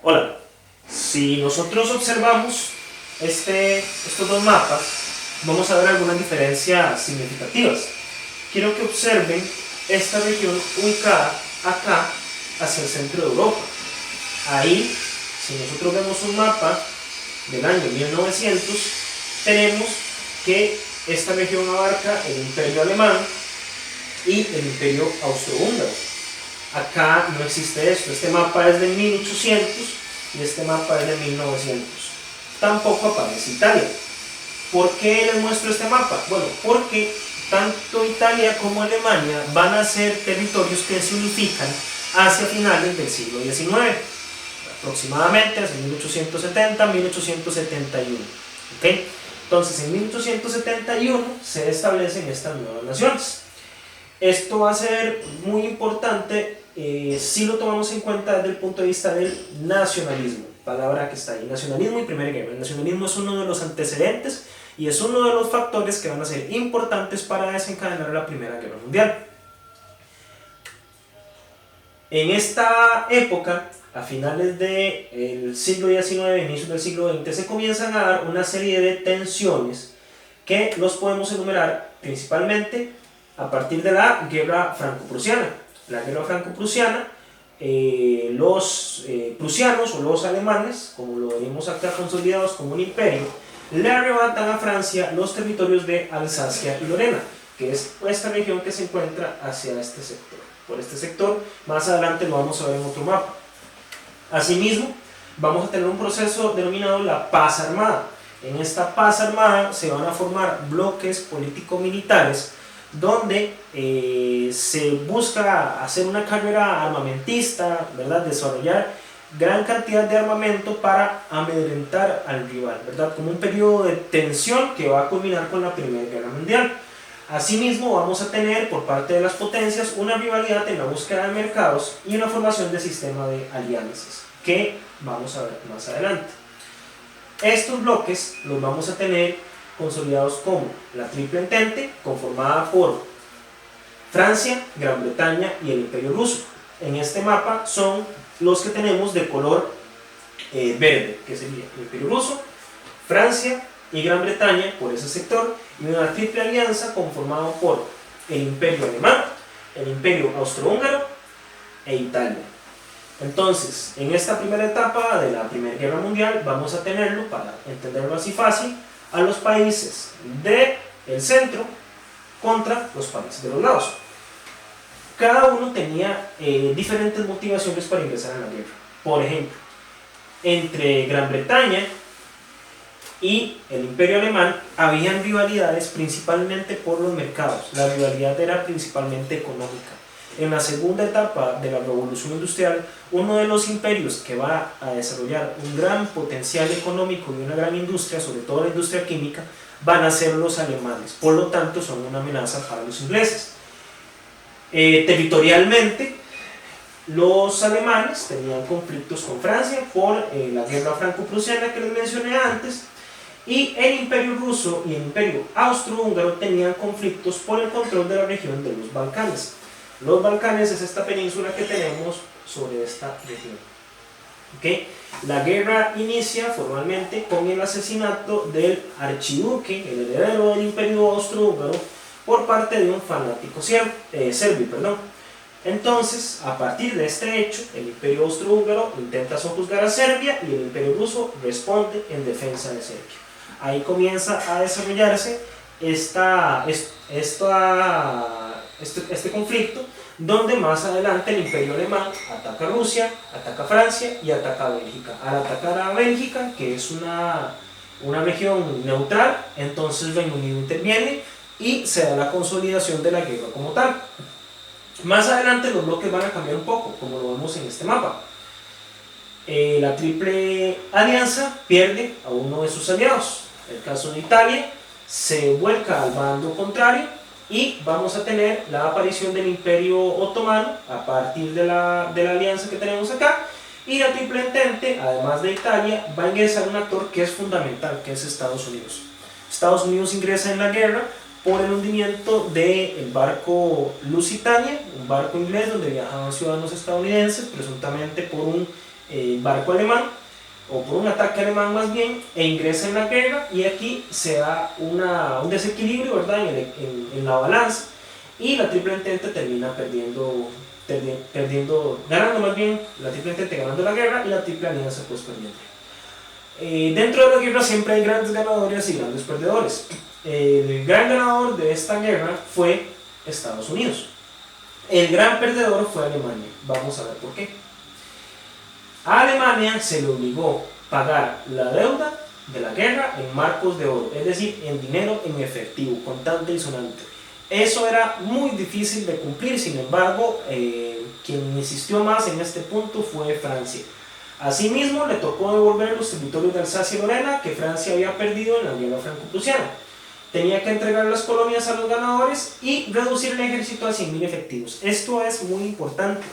Hola, si nosotros observamos estos dos mapas, vamos a ver algunas diferencias significativas. Quiero que observen esta región ubicada acá hacia el centro de Europa. Ahí, si nosotros vemos un mapa del año 1900, tenemos que esta región abarca el Imperio Alemán y el Imperio Austrohúngaro. Acá no existe esto, este mapa es de 1800 y este mapa es de 1900. Tampoco aparece Italia. ¿Por qué les muestro este mapa? Bueno, porque tanto Italia como Alemania van a ser territorios que se unifican hacia finales del siglo XIX, aproximadamente hacia 1870-1871. ¿Okay? Entonces, en 1871 se establecen estas nuevas naciones. Esto va a ser muy importante si lo tomamos en cuenta desde el punto de vista del nacionalismo, palabra que está ahí, nacionalismo y Primera Guerra. El nacionalismo es uno de los antecedentes y es uno de los factores que van a ser importantes para desencadenar la Primera Guerra Mundial. En esta época, a finales del siglo XIX, inicios del siglo XX, se comienzan a dar una serie de tensiones que los podemos enumerar principalmente a partir de la Guerra Franco-Prusiana. La Guerra Franco-Prusiana, los prusianos o los alemanes, como lo vemos acá consolidados como un imperio, le arrebatan a Francia los territorios de Alsacia y Lorena, que es esta región que se encuentra hacia este sector. Por este sector, más adelante lo vamos a ver en otro mapa. Asimismo, vamos a tener un proceso denominado la paz armada. En esta paz armada se van a formar bloques político-militares donde se busca hacer una carrera armamentista, ¿verdad? Desarrollar gran cantidad de armamento para amedrentar al rival, ¿verdad? Como un periodo de tensión que va a culminar con la Primera Guerra Mundial. Asimismo, vamos a tener por parte de las potencias una rivalidad en la búsqueda de mercados y una formación de sistema de alianzas, que vamos a ver más adelante. Estos bloques los vamos a tener consolidados como la Triple Entente, conformada por Francia, Gran Bretaña y el Imperio Ruso. En este mapa son los que tenemos de color verde, que sería el Imperio Ruso, Francia y Gran Bretaña por ese sector, y una triple alianza conformada por el Imperio Alemán, el Imperio Austrohúngaro e Italia. Entonces, en esta primera etapa de la Primera Guerra Mundial vamos a tenerlo, para entenderlo así fácil, a los países del centro contra los países de los lados. Cada uno tenía diferentes motivaciones para ingresar en la guerra. Por ejemplo, entre Gran Bretaña y el Imperio Alemán habían rivalidades principalmente por los mercados. La rivalidad era principalmente económica. En la segunda etapa de la Revolución Industrial, uno de los imperios que va a desarrollar un gran potencial económico y una gran industria, sobre todo la industria química, van a ser los alemanes. Por lo tanto, son una amenaza para los ingleses. Territorialmente, los alemanes tenían conflictos con Francia por la Guerra Franco-Prusiana que les mencioné antes, y el Imperio Ruso y el Imperio Austrohúngaro tenían conflictos por el control de la región de los Balcanes. Los Balcanes es esta península que tenemos sobre esta región. ¿Okay? La guerra inicia formalmente con el asesinato del archiduque, el heredero del Imperio Austrohúngaro, por parte de un fanático serbio. Entonces, a partir de este hecho, el Imperio Austrohúngaro intenta sojuzgar a Serbia y el Imperio Ruso responde en defensa de Serbia. Ahí comienza a desarrollarse este conflicto, donde más adelante el Imperio Alemán ataca a Rusia, ataca a Francia y ataca a Bélgica. Al atacar a Bélgica, que es una región neutral, entonces Reino Unido interviene y se da la consolidación de la guerra como tal. Más adelante los bloques van a cambiar un poco, como lo vemos en este mapa. La Triple Alianza pierde a uno de sus aliados. El caso de Italia se vuelca al bando contrario y vamos a tener la aparición del Imperio Otomano a partir de la alianza que tenemos acá, y la Triple Entente, además de Italia, va a ingresar un actor que es fundamental, que es Estados Unidos. Estados Unidos ingresa en la guerra por el hundimiento del barco Lusitania, un barco inglés donde viajaban ciudadanos estadounidenses, presuntamente por un barco alemán, o por un ataque alemán más bien, e ingresa en la guerra, y aquí se da un desequilibrio, ¿verdad?, en la balanza, y la Triple Entente termina ganando más bien, la Triple Entente ganando la guerra y la Triple Alianza pues perdiendo. Dentro de la guerra siempre hay grandes ganadores y grandes perdedores. El gran ganador de esta guerra fue Estados Unidos. El gran perdedor fue Alemania. Vamos a ver por qué. A Alemania se le obligó a pagar la deuda de la guerra en marcos de oro, es decir, en dinero en efectivo, contante y sonante. Eso era muy difícil de cumplir, sin embargo, quien insistió más en este punto fue Francia. Asimismo, le tocó devolver los territorios de Alsacia y Lorena que Francia había perdido en la guerra franco-prusiana. Tenía que entregar las colonias a los ganadores y reducir el ejército a 100.000 efectivos. Esto es muy importante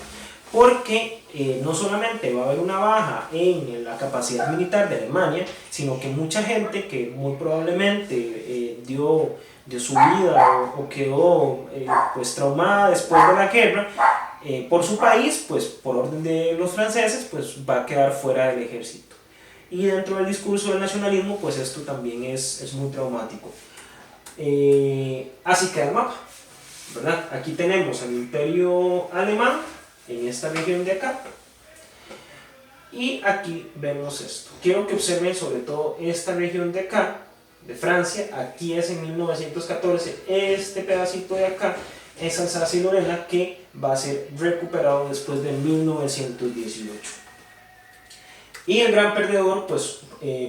porque no solamente va a haber una baja en la capacidad militar de Alemania, sino que mucha gente que muy probablemente dio su vida o quedó pues traumada después de la guerra por su país, pues por orden de los franceses, pues va a quedar fuera del ejército. Y dentro del discurso del nacionalismo, pues esto también es muy traumático. Así queda el mapa, ¿verdad? Aquí tenemos al Imperio Alemán en esta región de acá, y aquí vemos esto. Quiero que observen sobre todo esta región de acá, de Francia. Aquí es en 1914, este pedacito de acá es Alsacia y Lorena, que va a ser recuperado después de 1918. Y el gran perdedor, pues,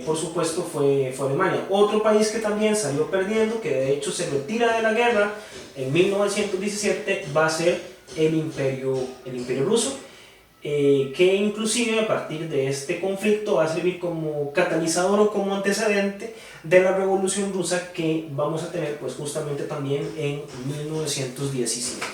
por supuesto, fue Alemania. Otro país que también salió perdiendo, que de hecho se retira de la guerra en 1917, va a ser el Imperio Ruso, que inclusive a partir de este conflicto va a servir como catalizador o como antecedente de la Revolución Rusa que vamos a tener pues justamente también en 1917.